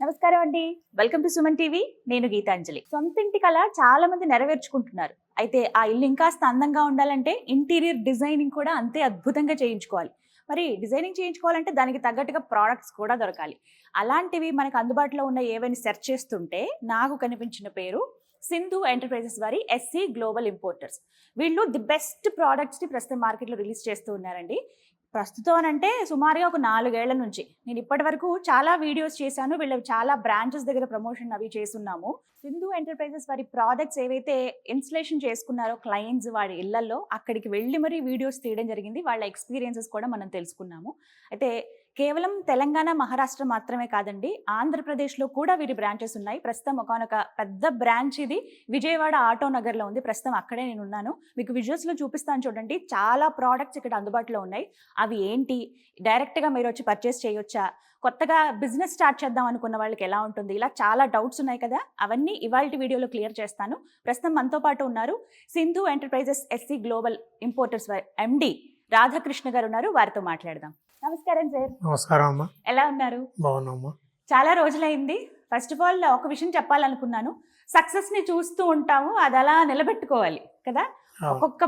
నమస్కారం అండి. Welcome to Suman TV. నేను గీతాంజలి. సొంతింటి కల చాలా మంది నెరవేర్చుకుంటున్నారు. అయితే ఆ ఇల్లు ఇంకాస్త అందంగా ఉండాలంటే ఇంటీరియర్ డిజైనింగ్ కూడా అంతే అద్భుతంగా చేయించుకోవాలి. మరి డిజైనింగ్ చేయించుకోవాలంటే దానికి తగ్గట్టుగా ప్రోడక్ట్స్ కూడా దొరకాలి. అలాంటివి మనకు అందుబాటులో ఉన్న ఏవైనా సెర్చ్ చేస్తుంటే నాకు కనిపించిన పేరు సింధు ఎంటర్ప్రైజెస్ వారి ఎస్సీ గ్లోబల్ ఇంపోర్టర్స్. వీళ్ళు ది బెస్ట్ ప్రోడక్ట్స్ని ప్రస్తుతం మార్కెట్లో రిలీజ్ చేస్తూ ఉన్నారండి. ప్రస్తుతం అంటే సుమారుగా ఒక 4 ఏళ్ల నుంచి నేను ఇప్పటి వరకు చాలా వీడియోస్ చేశాను. వీళ్ళు చాలా బ్రాంచెస్ దగ్గర ప్రమోషన్ అవి చేస్తున్నాము. సింధు ఎంటర్ప్రైజెస్ వారి ప్రోడక్ట్స్ ఏవైతే ఇన్స్టలేషన్ చేసుకున్నారో క్లయింట్స్ వారి ఇళ్లలో అక్కడికి వెళ్ళి మరీ వీడియోస్ తీయడం జరిగింది. వాళ్ళ ఎక్స్పీరియన్సెస్ కూడా మనం తెలుసుకున్నాము. అయితే కేవలం తెలంగాణ, మహారాష్ట్ర మాత్రమే కాదండి, ఆంధ్రప్రదేశ్లో కూడా వీరి బ్రాంచెస్ ఉన్నాయి. ప్రస్తుతం ఒకనొక పెద్ద బ్రాంచ్ ఇది విజయవాడ ఆటో నగర్లో ఉంది. ప్రస్తుతం అక్కడే నేను ఉన్నాను. మీకు విజువల్స్లో చూపిస్తాను చూడండి. చాలా ప్రోడక్ట్స్ ఇక్కడ అందుబాటులో ఉన్నాయి. అవి ఏంటి, డైరెక్ట్గా మీరు వచ్చి పర్చేస్ చేయొచ్చా, కొత్తగా బిజినెస్ స్టార్ట్ చేద్దాం అనుకున్న వాళ్ళకి ఎలా ఉంటుంది, ఇలా చాలా డౌట్స్ ఉన్నాయి కదా, అవన్నీ ఇవాళ వీడియోలో క్లియర్ చేస్తాను. ప్రస్తుతం మనతో పాటు ఉన్నారు Sindhu enterprises SC global importers MD Radhakrishna గారు ఉన్నారు. వారితో మాట్లాడదాం. నమస్కారం సార్. నమస్కారం అమ్మా. ఎలా ఉన్నారు? బాగున్నామ్మా. చాలా రోజులైంది. ఫస్ట్ ఆఫ్ ఆల్ ఒక విషయం చెప్పాలనుకున్నాను. సక్సెస్ ని చూస్తూ ఉంటాము, అది అలా నిలబెట్టుకోవాలి కదా. ఒక్కొక్క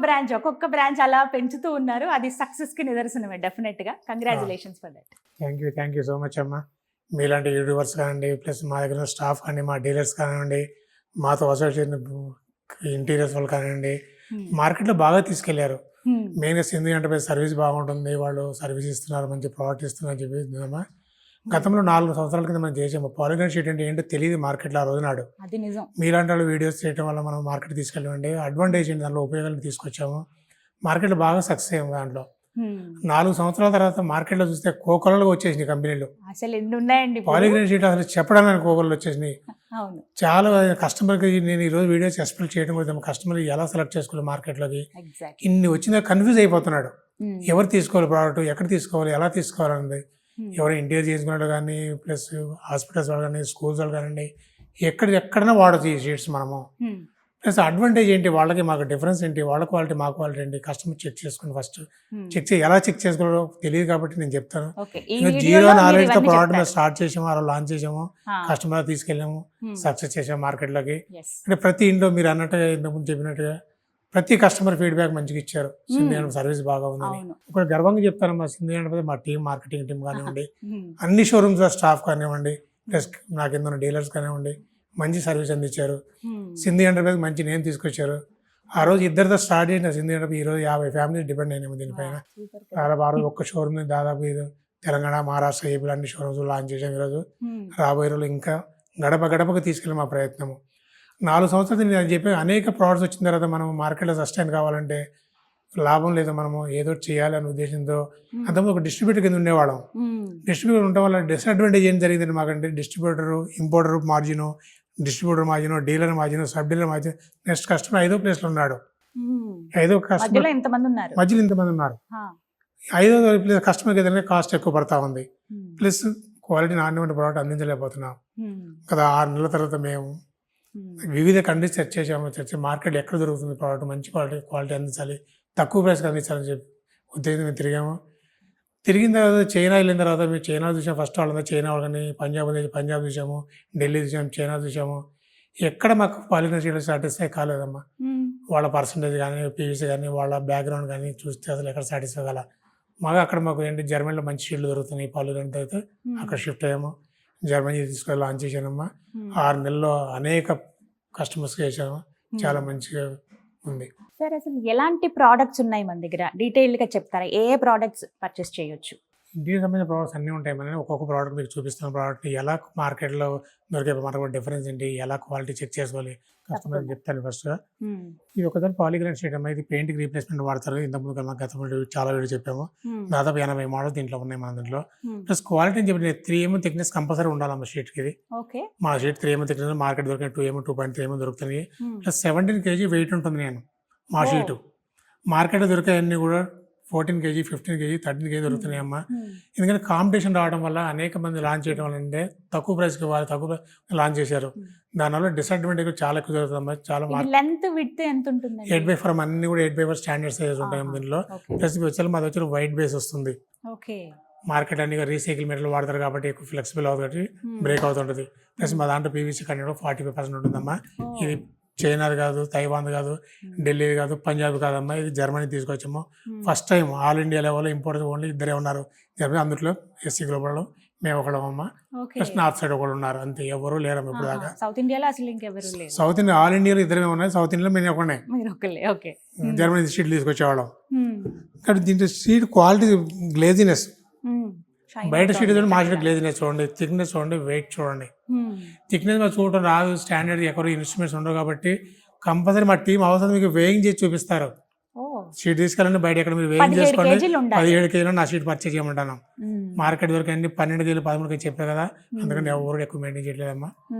బ్రాంచ్ అలా పెంచుతూ ఉన్నారు. అది సక్సెస్ కి నిదర్శనమే డెఫినెట్ గా. Congratulations for that. Thank you so much అమ్మా. మీలాంటి యూట్యూబర్స్ కానివ్వండి, ప్లస్ మా దగ్గర స్టాఫ్ కానీ, మా డీలర్స్ కానివ్వండి, మాతో అసోసియేషన్ ఇంటీరియర్స్ వాళ్ళు కానివ్వండి, మార్కెట్లో బాగా తీసుకెళ్లారు. మెయిన్గా సింధు ఎంటర్ప్రైజ్ సర్వీస్ బాగుంటుంది, వాళ్ళు సర్వీస్ ఇస్తున్నారు, మంచి ప్రోడక్ట్ ఇస్తున్నారు అని చెప్పి గతంలో 4 సంవత్సరాల కింద మనం చేసాము. పాలిగన్ షీట్ అంటే ఏంటో తెలియదు మార్కెట్లో ఆ రోజునాడు. మీలాంటి వాళ్ళు వీడియోస్ చేయడం వల్ల మనం మార్కెట్ తీసుకెళ్ళమండి. అడ్వాంటేజ్ ఏంటి, దాంట్లో ఉపయోగాలు తీసుకొచ్చాము. మార్కెట్లో బాగా సక్సెస్ అయ్యాము. దాంట్లో 4 సంవత్సరాల తర్వాత మార్కెట్లో చూస్తే కోకొలలుగా వచ్చేసినాయి కంపెనీలు. అసలు ఎన్ని ఉన్నాయండి పాలిగ్రెన్ షీట్ అసలు చెప్పడానికి కోకొలలు వచ్చేసినాయి. చాలా కస్టమర్కి నేను ఈరోజు వీడియోస్ ఎక్స్ప్లెయిన్ చేయడం కోసం కస్టమర్ ఎలా సెలెక్ట్ చేసుకోవాలి మార్కెట్లోకి ఇన్ని వచ్చిందా కన్ఫ్యూజ్ అయిపోతున్నాడు. ఎవరు తీసుకోవాలి ప్రోడక్ట్, ఎక్కడ తీసుకోవాలి, ఎలా తీసుకోవాలన్నది. ఎవరు ఇంటీరియర్ చేసుకున్నాడు కానీ, ప్లస్ హాస్పిటల్స్ వాళ్ళు కానీ, స్కూల్స్ వాళ్ళు కానివ్వండి, ఎక్కడైనా వాడచ్చు ఈ షీట్స్ మనము. ప్లస్ అడ్వాంటేజ్ ఏంటి, వాళ్ళకి మాకు డిఫరెన్స్ ఏంటి, వాళ్ళ క్వాలిటీ మా క్వాలిటీ ఏంటి, కస్టమర్ చెక్ చేసుకుని ఫస్ట్ ఎలా చెక్ చేసుకోవాలో తెలియదు కాబట్టి నేను చెప్తాను. జీరో నాలెడ్జ్తో ప్రోడక్ట్ మీద స్టార్ట్ చేసాము, అలా లాంచ్ చేసాము, కస్టమర్ తీసుకెళ్ళాము, సక్సెస్ చేసాము మార్కెట్లోకి. అంటే ప్రతి ఇంట్లో మీరు అన్నట్టుగా ఇంతకుముందు చెప్పినట్టుగా ప్రతి కస్టమర్ ఫీడ్బ్యాక్ మంచిగా ఇచ్చారు. సింధు సర్వీస్ బాగా ఉందని ఇప్పుడు గర్వంగా చెప్తాను. మా సింధు అంటే మా టీం, మార్కెటింగ్ టీం కానివ్వండి, అన్ని షోరూమ్స్ స్టాఫ్ కానివ్వండి, ప్లస్ నా కింద ఉన్న డీలర్స్ కానివ్వండి, మంచి సర్వీస్ అందించారు. సింధు ఎంటర్ప్రైజ్ మంచి నేమ్ తీసుకొచ్చారు. ఆ రోజు ఇద్దరితో స్టార్ట్ చేసిన సింధు ఎంటర్ప్రైజ్ ఈరోజు 50 ఫ్యామిలీస్ డిపెండ్ అయినాము దీనిపైన. చాలా బాగా ఒక్క షోరూమ్ దాదాపు తెలంగాణ, మహారాష్ట్ర, ఏపీలో అన్ని షోరూమ్స్ లాంచ్ చేసాము. ఈరోజు రాబోయే రోజులు ఇంకా గడపకు తీసుకెళ్ళి మా ప్రయత్నము. 4 సంవత్సరాలు నేను చెప్పే అనేక ప్రోడక్ట్స్ వచ్చిన తర్వాత మనం మార్కెట్లో సస్టైన్ కావాలంటే లాభం లేదు, మనము ఏదో చేయాలనే ఉద్దేశంతో అంతకుముందు ఒక డిస్ట్రిబ్యూటర్ కింద ఉండేవాళ్ళం. డిస్ట్రిబ్యూటర్ ఉండడం వల్ల డిసడ్వాంటేజ్ ఏం జరిగిందండి మాకంటే, distributor, importer margin, distributor margin, dealer margin, sub dealer margin, next customer 5వ ప్లేస్లో ఉన్నాడు. 5వ కస్టమర్ మధ్యలో ఇంతమంది ఉన్నారు. 5వ ప్లేస్ కస్టమర్కి ఏదైనా కాస్ట్ ఎక్కువ పడతా ఉంది, ప్లస్ క్వాలిటీ నాణ్యమైన ప్రోడక్ట్ అందించలేకపోతున్నాం కదా. 6 నెలల తర్వాత మేము వివిధ కంట్రీస్ సెర్చ్ చేసాము. మార్కెట్ ఎక్కడ దొరుకుతుంది ప్రోడక్ట్, మంచి క్వాలిటీ అందించాలి, తక్కువ ప్రైస్కి అందించాలని చెప్పి ఉద్దేశం మేము తిరిగాము. తిరిగిన తర్వాత చైనా వెళ్ళిన తర్వాత మేము చైనా చూసాము. ఫస్ట్ వాళ్ళంతా చైనా వాళ్ళని, పంజాబ్ చూసాము, ఢిల్లీ చూసాము, చైనా చూసాము. ఎక్కడ మాకు పాలిగన్ షీట్ సాటిస్ఫై కాలేదమ్మా. వాళ్ళ పర్సంటేజ్ కానీ, పీవీసీ కానీ, వాళ్ళ బ్యాక్గ్రౌండ్ కానీ చూస్తే అసలు ఎక్కడ సాటిస్ఫై కాల. మాకు ఏంటి జర్మనీలో మంచి షీట్లు దొరుకుతున్నాయి పాలిగన్ అయితే అక్కడ షిఫ్ట్ అయ్యాము. జర్మనీ తీసుకొని లాంచ్ చేశానమ్మా. 6 నెలల్లో అనేక కస్టమర్స్ చేసాము. చాలా మంచిగా ఉంది. సార్ అసలు ఎలాంటి ప్రోడక్ట్స్ ఉన్నాయి మన దగ్గర, డీటెయిల్గా చెప్తారా? ఏ ప్రోడక్ట్స్ పర్చేస్ చేయొచ్చు? ఇంటీరియర్ సంబంధించిన ప్రోడక్ట్స్ అన్నీ ఉంటాయి. మనం ఒక్కొక్క ప్రోడక్ట్ మీకు చూపిస్తున్న ప్రోడక్ట్ ఎలా మార్కెట్లో దొరికే మనకు డిఫరెన్స్ ఏంటి, ఎలా క్వాలిటీ చెక్ చేసుకోవాలి కస్టమర్ చెప్తాను. ఫస్ట్ ఇది ఒకసారి పాలిగ్రెన్ షీట్ అమ్మా. ఇది పెయింట్కి రీప్లేస్మెంట్ వాడతారు. ఇంతకుముందు మన గతంలో చాలా వీడియో చెప్పాము. దాదాపు 80 మోడల్స్ దీంట్లో ఉన్నాయి మన దీంట్లో. ప్లస్ క్వాలిటీ అని చెప్పి 3mm థిక్నెస్ కంపల్సరీ ఉండాలమ్మా షీట్కి. ఇది మా షీట్ 3mm థిక్నెస్, మార్కెట్ దొరికిన 2mm 2.3mm దొరుకుతుంది. ప్లస్ 17 kg వెయిట్ ఉంటుంది. నేను మా షీటు మార్కెట్లో దొరికాయన్నీ కూడా 14 kg, 15 kg, 13 kg దొరుకుతున్నాయి అమ్మా. ఎందుకంటే కాంపిటీషన్ రావడం వల్ల అనేక మంది లాంచ్ చేయడం వల్ల అంటే తక్కువ ప్రైస్కి వాళ్ళు తక్కువ లాంచ్ చేశారు. దానివల్ల డిసడ్వాంటేజ్ చాలా ఎక్కువ జరుగుతుంది. చాలా 8/4 అన్ని కూడా 8/4 స్టాండర్డ్ సైజ్ ఉంటాయి దీనిలో. ప్లస్ వచ్చి మాది వచ్చి వైట్ బేస్ వస్తుంది. మార్కెట్ అన్ని రీసైకిల్ మెటీరియల్ వాడతారు కాబట్టి ఎక్కువ ఫ్లెక్సిబుల్ అవుతుంది, బ్రేక్ అవుతుంటుంది. ప్లస్ మా దాంట్లో పీవీసీ కంటెంట్ 45% ఉంటుందమ్మా. ఇది చైనాది కాదు, తైవాన్ కాదు, ఢిల్లీ కాదు, పంజాబ్ కాదమ్మా, ఇది జర్మనీ తీసుకొచ్చాము. ఫస్ట్ టైం ఆల్ ఇండియా లెవెల్లో ఇంపోర్ట్ ఓన్లీ ఇద్దరే ఉన్నారు జర్మనీ, అందులో ఎస్సీ గ్లోబల్లో మేము ఒకళ్ళమమ్మా. ప్లస్ నార్త్ సైడ్ ఒకళ్ళు ఉన్నారు, అంతే ఎవరు లేరమ్మా ఇప్పుడు దాకా. సౌత్ ఇండియాలో అసలు ఇంకెవరు లేరు. సౌత్ ఇండియా ఆల్ ఇండియాలో ఇద్దరే ఉన్నాయి, సౌత్ ఇండియాలో మేము ఒకనే. ఓకే. జర్మనీ షీట్ తీసుకొచ్చేవాళ్ళం. కానీ దీంట్లో షీట్ క్వాలిటీ, గ్లేజినెస్, బయట షీట్ చూడండి, మా షీట్ గ్లేజినెస్ చూడండి, థిక్నెస్ చూడండి, వెయిట్ చూడండి. థిక్నెస్ మాకు చూడటం రాదు, స్టాండర్డ్ ఎక్కడ ఇన్స్ట్రుమెంట్స్ ఉండవు కాబట్టి కంపల్సరీ మా టీం అవసరం మీకు వేయింగ్ చేసి చూపిస్తారు. షీట్ తీసుకెళ్ళండి బయట ఎక్కడ మీరు వేయింగ్ చేసుకోండి. 17 కేజీలు నా షీట్ పర్చేజ్ చేయమంటాను. మార్కెట్ వరకు అన్ని 12 కేజీలు 13 కేజీ చెప్పారు కదా, అందుకని ఎవరు ఎక్కువ మెయింటైన్ చేయట్లేదమ్మా.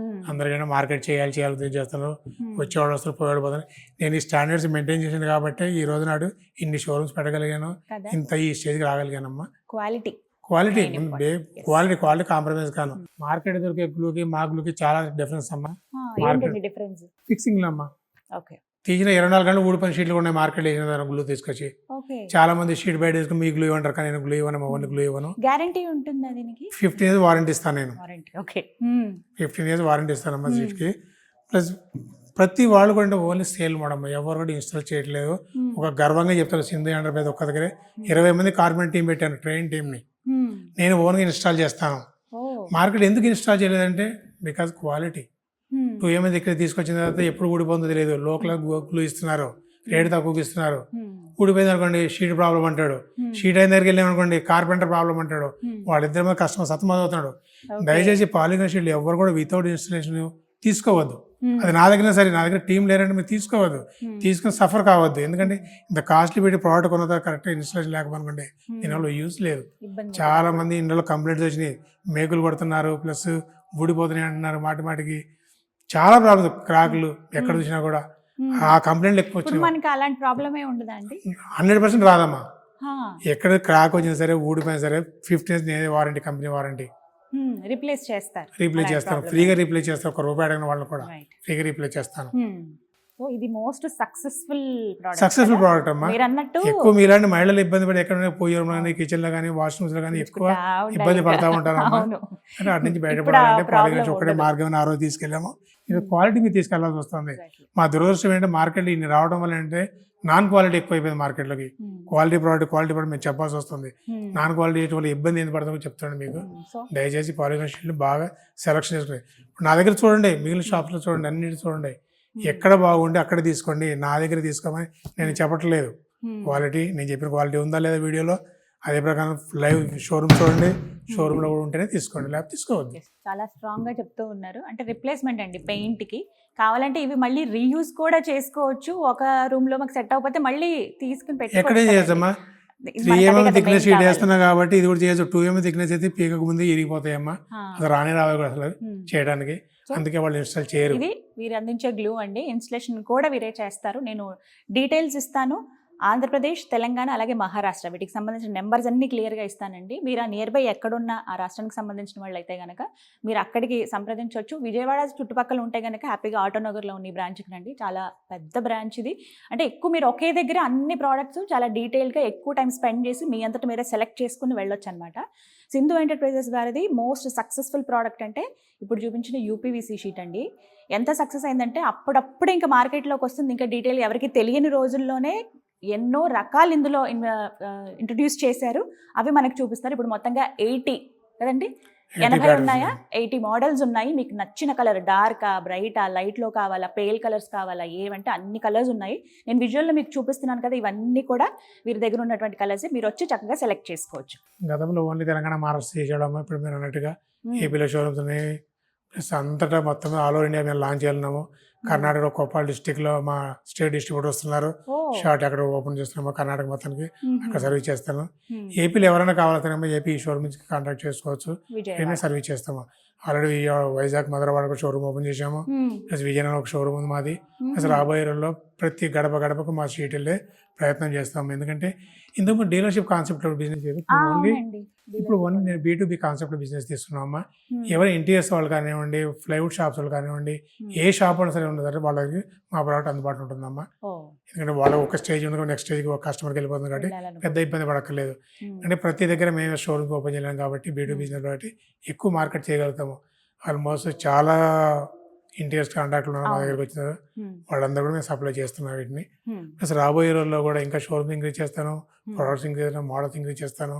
అందరికైనా మార్కెట్ చేయాలి చేస్తున్నారు, వచ్చేవాడు వస్తారు, పోయేవాడు పోతారు. నేను ఈ స్టాండర్డ్స్ మెయింటైన్ చేసాను కాబట్టి ఈ రోజు నాడు ఇన్ని షోరూమ్స్ పెట్టగలిగాను, ఇంత ఈ స్టేజ్కి రాగలిగానమ్మా. క్వాలిటీ కాంప్రమైజ్ కాను. మార్కెట్ దొరికే గ్లూకి మా గ్లూకి చాలా డిఫరెన్స్ అమ్మా. ఫిక్సింగ్ అమ్మా, తీసిన 24 గంటలు ఊడిపోయిన షీట్లు ఉన్నాయి మార్కెట్ వేసిన గ్లూ తీసుకొచ్చి. చాలా మంది షీట్ బయట తీసుకుని మీ గ్లూ ఇవ్వంటారు, కానీ నేను గ్లూ ఇవ్వను, ఓన్లీ గ్లూ ఇవ్వను. గ్యారంటీ ఉంటుందా దీనికి? 15 years వారంటీ ఇస్తాను నేను. 15 years వారంటీ ఇస్తానమ్మా షీట్ కి. ప్లస్ ప్రతి వాళ్ళు కూడా ఓన్లీ సేల్ మోడమ్, ఎవరు కూడా ఇన్స్టాల్ చేయట్లేదు. ఒక గర్వంగా చెప్తారు, సింధు ఎంటర్ప్రైజ్ ఒక్క దగ్గరే 20 మంది కార్పొరేట్ టీం పెట్టాను, ట్రైన్ టీంని నేను ఓన్గా ఇన్స్టాల్ చేస్తాను. మార్కెట్ ఎందుకు ఇన్స్టాల్ చేయలేదంటే బికాజ్ క్వాలిటీ. 2 మంది ఇక్కడ తీసుకొచ్చిన తర్వాత ఎప్పుడు ఊడిపోతుందో తెలియదు, లోకల్ గ్లూ ఇస్తున్నారు, రేట్ తక్కువకి ఇస్తున్నారు. ఊడిపోయింది అనుకోండి షీట్ ప్రాబ్లం అంటాడు, షీట్ అయిన దగ్గరికి వెళ్ళామనుకోండి కార్పెంటర్ ప్రాబ్లం అంటాడు, వాళ్ళిద్దరి మీద కస్టమర్ సతమవుతున్నాడు. దయచేసి పాలిగన్ షీట్లు ఎవరు కూడా వితౌట్ ఇన్స్టలేషన్ తీసుకోవద్దు. అది నా దగ్గర సరే, నా దగ్గర టీం లేరంటే మీరు తీసుకోవద్దు, తీసుకుని సఫర్ కావద్దు. ఎందుకంటే ఇంత కాస్ట్లీ పెట్టి ప్రోడక్ట్ కొన్న కరెక్ట్ ఇన్స్టలేషన్ లేకపోనుకోండి దీనివల్ల యూజ్ లేదు. చాలా మంది ఇంట్లో కంప్లైంట్స్ వచ్చినాయి, మేకులు కొడుతున్నారు, ప్లస్ ఊడిపోతున్నాయి అంటున్నారు, మాటికి చాలా ప్రాబ్లమ్స్, క్రాక్లు ఎక్కడ చూసినా కూడా ఆ కంప్లైంట్లు ఎక్కువ వచ్చినాయి. 100% రాదమ్మా. ఎక్కడ క్రాక్ వచ్చినా సరే, ఊడిపోయినా సరే 15 years warranty, company warranty. Replace చేస్తారు, ఫ్రీగా రీప్లేస్ చేస్తాను. ఒక రూపాయి అడిగిన వాళ్ళని కూడా ఫ్రీగా రీప్లేస్ చేస్తాను. ఇది మోస్ట్ సక్సెస్ఫుల్ ప్రోడక్ట్ అమ్మా. ఎక్కువ మీలాంటి మహిళలు ఇబ్బంది పడి ఎక్కడ పోయడం కానీ, కిచెన్ లో కానీ, వాష్రూమ్స్ లో కానీ ఎక్కువ ఇబ్బంది పడతా ఉంటారమ్మా. అంటే అటు నుంచి బయటపడాలంటే పాలిగన్ ఒకటే మార్గం ఆ రోజు తీసుకెళ్ళాము. ఇది క్వాలిటీ మీరు తీసుకెళ్లాల్సి వస్తుంది. మా దురదృష్టం ఏంటంటే మార్కెట్ ఇన్ని రావడం వల్ల అంటే నాన్ క్వాలిటీ ఎక్కువ అయిపోయింది మార్కెట్లోకి. క్వాలిటీ ప్రోడక్ట్ మేము చెప్పాల్సి వస్తుంది. నాన్ క్వాలిటీ వల్ల ఇబ్బంది ఎందుకు పడుతుందో చెప్తాను మీకు. దయచేసి పాలిగన్ షీట్లు బాగా సెలెక్షన్ చేసుకుని నా దగ్గర చూడండి, మిగిలిన షాప్స్లో చూడండి, అన్నిటి చూడండి, ఎక్కడ బాగుంటే అక్కడ తీసుకోండి, నా దగ్గర తీసుకోమని నేను చెప్పట్లేదు. క్వాలిటీ నేను చెప్పిన క్వాలిటీ ఉందా లేదా వీడియోలో, అదే ప్రకారం లైవ్ షోరూమ్ చూడండి, షోరూమ్ లో కూడా ఉంటేనే తీసుకోండి, లేకపోతే తీసుకోవద్దు. చాలా స్ట్రాంగ్ గా చెప్తూ ఉన్నారు. అంటే రిప్లేస్మెంట్ అండి పెయింట్ కి. కావాలంటే ఇవి మళ్ళీ రీయూజ్ కూడా చేసుకోవచ్చు. ఒక రూమ్ లో మాకు సెట్ అవ్వకపోతే మళ్ళీ తీసుకుని పెట్టుకోవచ్చు. ఎక్కడే చేయొచ్చమ్మా. 3mm థిక్నెస్ షీట్ వేస్తున్నా కాబట్టి ఇది కూడా చేయొచ్చు. 2mm థిక్నెస్ అయితే పీకకు ముందు ఇరిగిపోతాయమ్మా, అది రానే రావాలి కూడా అసలు చేయడానికి. అందుకే వాళ్ళు ఇన్స్టాల్ చేయరు. ఇది వీరు అందించే గ్లూ అండి. ఇన్స్టలేషన్ కూడా వీరే చేస్తారు. నేను డీటెయిల్స్ ఇస్తాను. ఆంధ్రప్రదేశ్, తెలంగాణ, అలాగే మహారాష్ట్ర వీటికి సంబంధించిన నెంబర్స్ అన్ని క్లియర్గా ఇస్తానండి. మీరు ఆ నియర్ బై ఎక్కడున్న ఆ రాష్ట్రానికి సంబంధించిన వాళ్ళు అయితే కనుక మీరు అక్కడికి సంప్రదించవచ్చు. విజయవాడ చుట్టుపక్కల ఉంటే కనుక హ్యాపీగా ఆటోనగర్లో ఉన్న ఈ బ్రాంచ్కి రండి. చాలా పెద్ద బ్రాంచ్ ఇది. అంటే ఎక్కువ మీరు ఒకే దగ్గర అన్ని ప్రోడక్ట్స్ చాలా డీటెయిల్గా ఎక్కువ టైం స్పెండ్ చేసి మీ అంతటా మీరే సెలెక్ట్ చేసుకుని వెళ్ళొచ్చు అనమాట. సింధు ఎంటర్ప్రైజెస్ వారిది మోస్ట్ సక్సెస్ఫుల్ ప్రోడక్ట్ అంటే ఇప్పుడు చూపించిన యూపీవీసీ షీట్ అండి. ఎంత సక్సెస్ అయిందంటే అప్పుడప్పుడు ఇంకా మార్కెట్లోకి వస్తుంది. ఇంకా డీటెయిల్ ఎవరికి తెలియని రోజుల్లోనే ఎన్నో రకాలు ఇందులో ఇంట్రడ్యూస్ చేశారు. అవి మనకు చూపిస్తారు. ఇప్పుడు మొత్తంగా 80 కదండి, 80 ఉన్నాయా, 80 మోడల్స్ ఉన్నాయి. మీకు నచ్చిన కలర్ డార్కా, బ్రైటా, లైట్లో కావాలా, పేల్ కలర్స్ కావాలా, ఏమంటే అన్ని కలర్స్ ఉన్నాయి. నేను విజువల్లో మీకు చూపిస్తున్నాను కదా, ఇవన్నీ కూడా వీరి దగ్గర ఉన్నటువంటి కలర్స్. మీరు వచ్చి చక్కగా సెలెక్ట్ చేసుకోవచ్చు. గతంలో ఓన్లీ తెలంగాణ, మహారాష్ట్ర చేయడం, ఇప్పుడు మీరు అన్నట్టుగా ఏపీలో షోరూమ్స్ ఉన్నాయి. ప్లస్ అంతటా మొత్తం ఆల్ ఓవర్ ఇండియా మేము లాంచ్ చేస్తున్నాము. కర్ణాటక కొప్పాల డిస్టిక్లో మా స్టేట్ డిస్ట్రిబ్యూటర్ వస్తున్నారు. షార్ట్ అక్కడ ఓపెన్ చేస్తున్నాము. కర్ణాటక మొత్తానికి అక్కడ సర్వీస్ చేస్తాను. ఏపీలో ఎవరైనా కావాలన్నా ఏపీ షోరూమ్ నుంచి కాంటాక్ట్ చేసుకోవచ్చు. మేమే సర్వీస్ చేస్తాము. ఆల్రెడీ వైజాగ్, మధురవాడ ఒక షోరూమ్ ఓపెన్ చేసాము. ప్లస్ విజయనగరం ఒక షోరూమ్ ఉంది మాది. ప్లస్ రాబోయే రోజుల్లో ప్రతి గడప గడపకు మా షీట్ వెళ్ళే ప్రయత్నం చేస్తాము. ఎందుకంటే ఇంతకు డీలర్షిప్ కాన్సెప్ట్ బిజినెస్ చేయదు. ఇప్పుడు ఓన్లీ నేను B2B కాన్సెప్ట్ బిజినెస్ తీసుకున్నామమ్మా. ఎవరు ఇంటీరియర్స్ వాళ్ళు కానివ్వండి, ప్లైవుడ్ షాప్స్ వాళ్ళు కానివ్వండి, ఏ షాప్ అయినా సరే ఉన్నదంటే వాళ్ళకి మా ప్రోడక్ట్ అందుబాటులో ఉంటుందమ్మా. ఓ ఎందుకంటే వాళ్ళు ఒక స్టేజ్ ఉండగా నెక్స్ట్ స్టేజ్కి ఒక కస్టమర్కి వెళ్ళిపోతుంది కాబట్టి పెద్ద ఇబ్బంది పడక్కర్లేదు. అంటే ప్రతి దగ్గర మేము షోరూమ్కి ఓపెన్ చేయలేము కాబట్టి B2B బిజినెస్ కాబట్టి ఎక్కువ మార్కెట్ చేయగలుగుతాము. ఆల్మోస్ట్ చాలా ఇంటీరియర్స్ కాంట్రాక్ట్లు ఉన్నారు మా దగ్గరికి వచ్చినారు, వాళ్ళందరూ కూడా మేము సప్లై చేస్తున్నాం వీటిని. ప్లస్ రాబోయే రోజుల్లో కూడా ఇంకా షోరూమ్ ఇంక్రీజ్ చేస్తాను, ప్రొడక్ట్స్ ఇంక్రీజ్ చేస్తాను, మోడల్స్ ఇంక్రీజ్ చేస్తాను.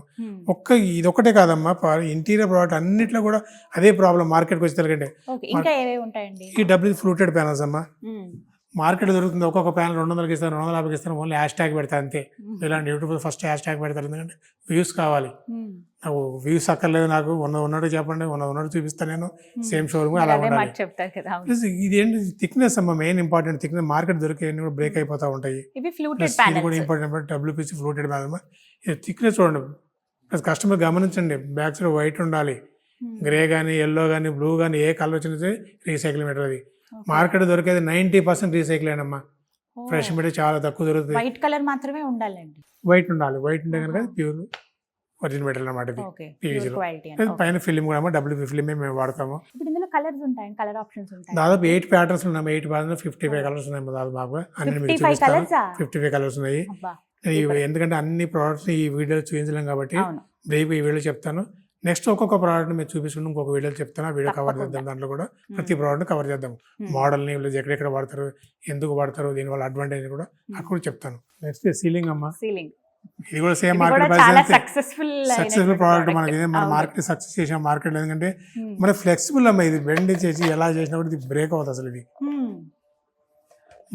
ఇదొక్కటే కాదమ్మా, ఇంటీరియర్ ప్రోడక్ట్ అన్నింటిలో కూడా అదే ప్రాబ్లం మార్కెట్కి వచ్చేసరికంటే. ఇంకా ఏవేవి ఉంటాయండి? ఈ డబ్ల్యూ ఫ్లూటెడ్ ప్యానల్స్ అమ్మా మార్కెట్ దొరుకుతుంది. ఒక్కొక్క ప్యానల్ 200కి ఇస్తాను, 250కి ఇస్తాను, ఓన్లీ హ్యాష్ ట్యాగ్ పెడతాను అంతే. ఇలాంటి యూట్యూబ్ ఫస్ట్ హ్యాష్ ట్యాగ్ పెడతారు, ఎందుకంటే వ్యూస్ కావాలి. నాకు వ్యూస్ అక్కర్లేదు, నాకు ఉన్నట్టు చెప్పండి, ఉన్నట్టు చూపిస్తాను నేను. సేమ్ షోరూమ్ అలా ఉండాలి. ప్లస్ ఇదేంటి థిక్నెస్ అమ్మా మెయిన్ ఇంపార్టెంట్. థిక్నెస్ మార్కెట్ దొరికే కూడా బ్రేక్ అయిపోతూ ఉంటాయి. ఇది కూడా ఇంపార్టెంట్. WPC ఫ్లూటెడ్ ప్యానల్ ఇది థిక్నెస్ చూడండి. ప్లస్ కస్టమర్ గమనించండి, బ్యాక్ సైడ్ వైట్ ఉండాలి, గ్రే కానీ ఎల్లో కానీ బ్లూ కానీ ఏ కలర్ వచ్చినది రీసైకిల్ మెటీరియల్. అది మార్కెట్ దొరికేది 90% రీసైకిల్ అమ్మా. ఫ్రెష్ మెటీరియల్ చాలా తక్కువ దొరుకుతుంది. వైట్ కలర్ మాత్రమే ఉండాలండి. వైట్ ఉండాలి, వైట్ ఉంటే కనుక ప్యూర్ ఒరిజినల్ మెటీరియల్ అన్నమాట. ఇది పీవీసీలో పైన ఫిలిం కూడా WP ఫిలిం మేము వాడతాము. కలర్స్ ఉంటాయి, కలర్ ఆప్షన్స్ ఉంటాయి. దాదాపు 8 ప్యాటర్న్స్ ఉన్నాయి. 8 ప్యాటర్న్స్ 55 కలర్స్ ఉన్నాయి దాదాపుగా. అన్ని 55 కలర్స్ ఉన్నాయి. ఎందుకంటే అన్ని ప్రోడక్ట్స్ ఈ వీడియోలో చూపించలేం కాబట్టి బ్రీఫ్ ఈ వీడియో చెప్తాను. నెక్స్ట్ ఒక్కొక్క ప్రోడక్ట్ మీరు చూపిస్తుంటే ఇంకొక వీడియోలో చెప్తాను. ఆ వీడియో కవర్ చేద్దాం. దాంట్లో కూడా ప్రతి ప్రోడక్ట్ కవర్ చేద్దాం. మోడల్ని వీళ్ళు ఎక్కడెక్కడ వాడతారు, ఎందుకు వాడతారు, దీనివల్ల అడ్వాంటేజ్ కూడా అక్కడ చెప్తాను. నెక్స్ట్ సీలింగ్ అమ్మా. ఇది కూడా సేమ్ మార్కెట్ సక్సెస్ఫుల్ ప్రోడక్ట్. మనకి మన మార్కెట్ సక్సెస్ చేసాం మార్కెట్. ఎందుకంటే మన ఫ్లెక్సిబుల్ అమ్మా. ఇది బెండ్ చేసి ఎలా చేసినా కూడా ఇది బ్రేక్ అవుతుంది. అసలు ఇది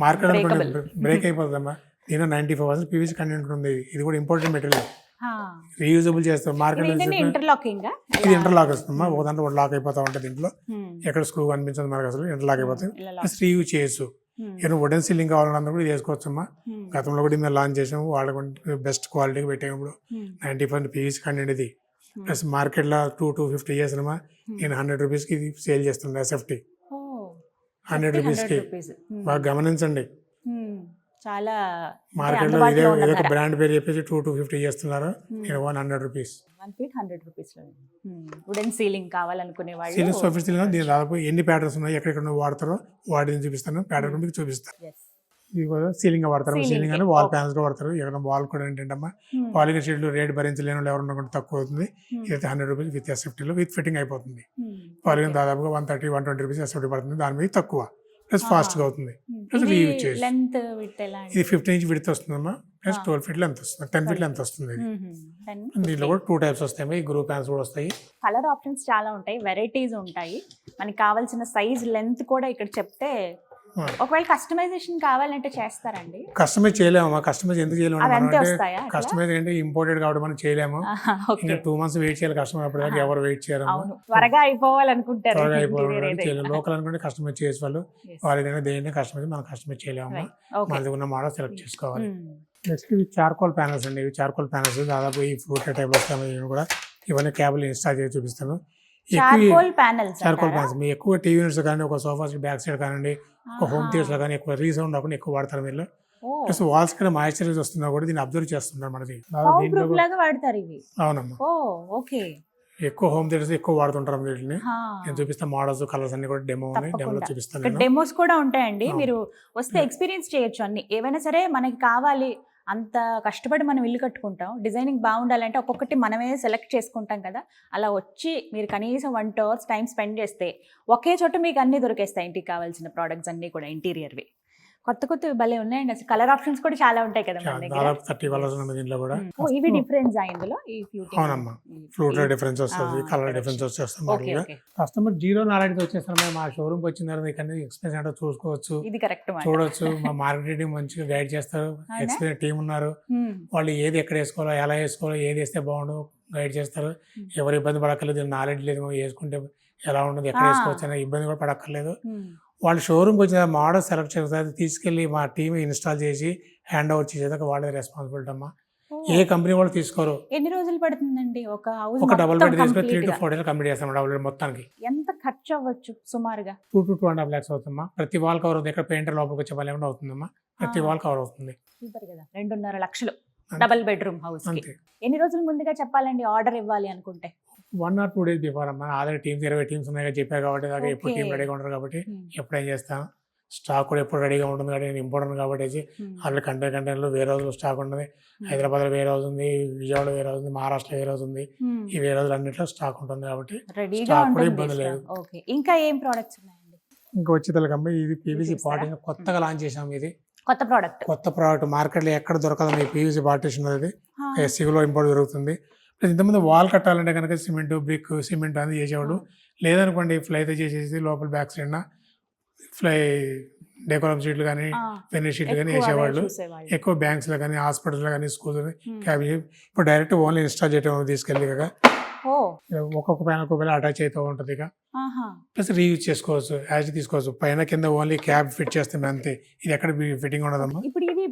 మార్కెట్ అనుకోండి బ్రేక్ అయిపోతుంది అమ్మా. దీనిలో 95% PVC కంటెంట్ ఉంది. ఇది కూడా ఇంపార్టెంట్ మెటీరియల్, రీయూజబుల్ చేస్తాం. మార్కెట్ ఇది ఇంటర్లాక్ వస్తుందమ్మా. ఒక దాంట్లో లాక్ అయిపోతా ఉంటుంది. దీంట్లో ఎక్కడ స్క్రూ కనిపించదు మనకు, అసలు ఇంటర్లాక్ అయిపోతుంది. ప్లస్ రీయూజ్ చేయొచ్చు. ఏమైనా వుడెన్ సీలింగ్ కావాలన్నా కూడా చేసుకోవచ్చమ్మా. గతంలో కూడా మేము లాంచ్ చేసాము. వాళ్ళకి బెస్ట్ క్వాలిటీకి పెట్టేప్పుడు 90% PVC కంటెంట్ ఇది. ప్లస్ మార్కెట్లో 250 ఇయర్స్ అమ్మా. నేను 100 రూపీస్కి ఇది సేల్ చేస్తున్నాను. SFT 100 రూపీస్కి. బాగా గమనించండి. చాలా మార్కెట్లో ఇదే ఏదో బ్రాండ్ పేరు చెప్పేసి 250 చేస్తున్నారు. నేను 100 రూపీస్. 100 రూపీస్ వుడెన్ సీలింగ్ కావాలనుకునే వాళ్ళు సీలింగ్ సోఫా సీలింగ్ దీని దాదాపు ఎన్ని ప్యాటర్న్స్ ఉన్నాయి, ఎక్కడెక్కడ వాడతారో వాటిని చూపిస్తాను. ప్యాటర్న్ మీకు చూపిస్తాను. ఇది కూడా సీలింగ్ వాడతారు. సీలింగ్ అని వాల్ ప్యానల్స్ కూడా వాడతారు. ఎక్కడ వాల్ కూడా ఏంటంటే పాలింగ్ షీట్లు రేట్ భరించలేని వాళ్ళు ఎవరున్నా కూడా తక్కువ అవుతుంది. ఇదైతే 100 రూపీస్ విత్ SFTలో విత్ ఫిట్టింగ్ అయిపోతుంది. పాలింగ్ దాదాపుగా 130-120 రూపీస్ SFT పడుతుంది. దాని మీద తక్కువ ప్లస్ ఫాస్ట్గా అవుతుంది. ప్లస్ రీయూజ్ చేసి ఇది 15 ఇంచ్ విడ్త్ వస్తుందమ్మా. ప్లస్ 12 ఫీట్ లెంత్ వస్తుంది, 10 ఫీట్ లెంత్ వస్తుంది. దీంట్లో కూడా 2 టైప్స్ వస్తాయి. ఈ గ్రూప్ హ్యాండ్స్ కూడా వస్తాయి. కలర్ ఆప్షన్స్ చాలా ఉంటాయి, వెరైటీస్ ఉంటాయి. మనకి కావాల్సిన సైజ్ లెంత్ కూడా ఇక్కడ చెప్తే ఒకవేళ కస్టమైజేషన్ కావాలంటే చేస్తారండి? కస్టమైజ్ చేయలేము. కస్టమైజ్ ఎందుకు చేయలేము అంటే కస్టమైజ్ అంటే ఇంపోర్టెడ్ కాబట్టి మనం చేయలేము. ఇంకా 2 months వెయిట్ చేయాలి కస్టమర్. అప్పటిదాకా ఎవరు వెయిట్ చేయరు. త్వరగా అయిపోవాలనుకుంటారు. లోకల్ అనుకుంటే కస్టమైజ్ చేసే వాళ్ళు వాళ్ళ దేని కస్టమైజ్ మనం కస్టమైజ్ చేయలేము. మనది ఉన్న మోడల్ సెలెక్ట్ చేసుకోవాలి. నెక్స్ట్ ఇవి చార్కోల్ ప్యానల్స్ అండి. ఇవి చార్కోల్ ప్యానల్స్ దాదాపు ఈ ఫ్రూట్ టైప్ వస్తాయి కూడా. ఇవన్నీ క్యాబుల్ ఇన్స్టాల్ చేసి చూపిస్తాను. చార్కోల్ ప్యానల్స్ మీ ఎక్కువ టీవీ యూనిట్స్ కానీ, ఒక సోఫాస్ బ్యాక్ సైడ్ కానివ్వండి, ఒక హోమ్ థియేటర్స్ లో కానీ ఎక్కువ రీసౌండ్ రాకుండా ఎక్కువ వాడతారు వీళ్ళు. ప్లస్ వాల్స్ కూడా మాయిశ్చరైజ్ వస్తున్నా కూడా దీన్ని అబ్జర్వ్ చేస్తున్నారు మనది. అవునమ్మా. ఎక్కువ హోమ్ థియేటర్స్ ఎక్కువ వాడుతుంటారు వీటిని. నేను చూపిస్తాను మోడల్స్, కలర్స్ అన్ని కూడా డెమో డెమోలో చూపిస్తాను. డెమోస్ కూడా ఉంటాయండి, మీరు వస్తే ఎక్స్పీరియన్స్ చేయొచ్చు. అన్ని ఏవైనా సరే మనకి కావాలి. అంత కష్టపడి మనం ఇల్లు కట్టుకుంటాం, డిజైనింగ్ బాగుండాలంటే ఒక్కొక్కటి మనమే సెలెక్ట్ చేసుకుంటాం కదా. అలా వచ్చి మీరు కనీసం 1 hour టైం స్పెండ్ చేస్తే ఒకే చోట మీకు అన్ని దొరికేస్తాయి. ఇంటికి కావాల్సిన ప్రోడక్ట్స్ అన్ని కూడా ఇంటీరియర్వి కొత్త కొత్తవి భలే ఉన్నాయండి. అసలు కలర్ ఆప్షన్స్ కూడా చాలా ఉంటాయి కదా మన దగ్గర. 30 కలర్స్ ఉన్నాయి దీంట్లో కూడా. ఇవి డిఫరెన్స్ ఇందులో ఈ ఫ్లూటింగ్. అవునమ్మా, ఫ్లూట్ లో డిఫరెన్స్ వస్తుంది, కలర్ డిఫరెన్స్ వచ్చేస్తుంది. కస్టమర్ జీరో నాలెడ్జ్ వచ్చేస్తారు. మా షోరూమ్ కి వచ్చిన తర్వాత ఇక్కడ ఎక్స్పీరియన్స్ అంటే చూసుకోవచ్చు, ఇది కరెక్ట్ చూడొచ్చు. మా మార్కెటింగ్ మంచిగా గైడ్ చేస్తారు. ఎక్స్పీరియన్స్ టీం ఉన్నారు. వాళ్ళు ఏది ఎక్కడ వేసుకోవాలో, ఎలా వేసుకోవాలో, ఏది వేస్తే బాగుండు గైడ్ చేస్తారు. ఎవరు ఇబ్బంది పడక్కర్లేదు. నాలెడ్జ్ లేదు, వేసుకుంటే ఎలా ఉండదు, ఎక్కడ వేసుకోవచ్చు అనే ఇబ్బంది కూడా పడక్కర్లేదు. వాళ్ళు షోరూమ్కి వచ్చిన మోడల్ సెలెక్ట్ చేస్తారు, తీసుకెళ్ళి మా టీం ఇన్స్టాల్ చేసి హ్యాండ్ ఓవర్ చేసేదాకా వాళ్ళే రెస్పాన్సిబిలిటీ అమ్మా. ఏ కంపెనీ వాళ్ళు తీసుకోరు. ఎన్ని రోజులు పడుతుందండి ఒక డబుల్ బెడ్ తీసుకొని 3 to 4 days కంప్లీట్ చేస్తాం డబుల్ బెడ్ మొత్తానికి. ఎంత ఖర్చు అవ్వచ్చు సుమారుగా? 2 to 2.5 lakhs అవుతుందమ్మా. ప్రతి వాల్ కవర్ అవుతుంది. ఎక్కడ పెయింటర్ లోపలికి వచ్చే వాళ్ళు ఏమైనా అవుతుందమ్మా. ప్రతి వాల్ కవర్ అవుతుంది. సూపర్ కదా. 2.5 లక్షలు డబుల్ బెడ్రూమ్ హౌస్. ఎన్ని రోజులు ముందుగా చెప్పాలండి ఆర్డర్ ఇవ్వాలి అనుకుంటే? 1 or 2 days బిఫోర్ అమ్మా. ఆల్రెడీ టీమ్స్ 20 టీమ్స్ ఉన్నాయి చెప్పారు కాబట్టి ఎప్పుడు టీం రెడీగా ఉంటారు కాబట్టి ఎప్పుడేం చేస్తాను స్టాక్ కూడా ఎప్పుడు రెడీగా ఉంటుంది కాబట్టి నేను ఇంపార్టెంట్ కాబట్టి ఆల్రెడీ కంటైనర్లు వేరే రోజులు స్టాక్ ఉంటుంది. హైదరాబాద్లో వేరే రోజు ఉంది, విజయవాడ వేరే రోజు ఉంది, మహారాష్ట్రలో వేరే రోజు ఉంది. ఈ వేరే రోజులు అన్నింటిలో స్టాక్ ఉంటుంది కాబట్టి స్టాక్ కూడా ఇబ్బంది లేదు. ఇంకా ఏం ప్రొడక్ట్స్ ఉన్నాయండి? ఇంకా వచ్చి తెలకమ్మ ఇది పీవీసీ పార్టీషన్ కొత్తగా లాంచ్ చేసాం. ఇది కొత్త ప్రోడక్ట్ మార్కెట్లో ఎక్కడ దొరకదు ఈ పీవీసీ పార్టీషన్ అనేది ఎస్సీలో ఇంపోర్ట్ జరుగుతుంది. ఇంతకుముందు వాల్ కట్టాలంటే కనుక సిమెంట్ బ్రిక్ సిమెంట్ అనేది చేసేవాళ్ళు. లేదనుకోండి ఫ్లైతో చేసేసి లోపల బ్యాక్ సైడ్ ఫ్లై డెకోరం షీట్లు కానీ వెన్నీ షీట్లు కానీ వేసేవాళ్ళు. ఎక్కువ బ్యాంక్స్లో కానీ హాస్పిటల్లో కానీ స్కూల్లో క్యాబిన్. ఇప్పుడు డైరెక్ట్ ఓన్లీ ఇన్స్టాల్ చేయడం తీసుకెళ్ళి ఇక ఒక్కొక్క పైన ఒక్కొక్క అటాచ్ అవుతూ ఉంటుంది. ఇక ప్లస్ రీయూజ్ చేసుకోవచ్చు, యాజ్ తీసుకోవచ్చు. పైన కింద ఓన్లీ క్యాబ్ ఫిట్ చేస్తాం అంతే. ఇది ఎక్కడ ఫిట్టింగ్ ఉండదమ్మా. ఇప్పుడు ఇది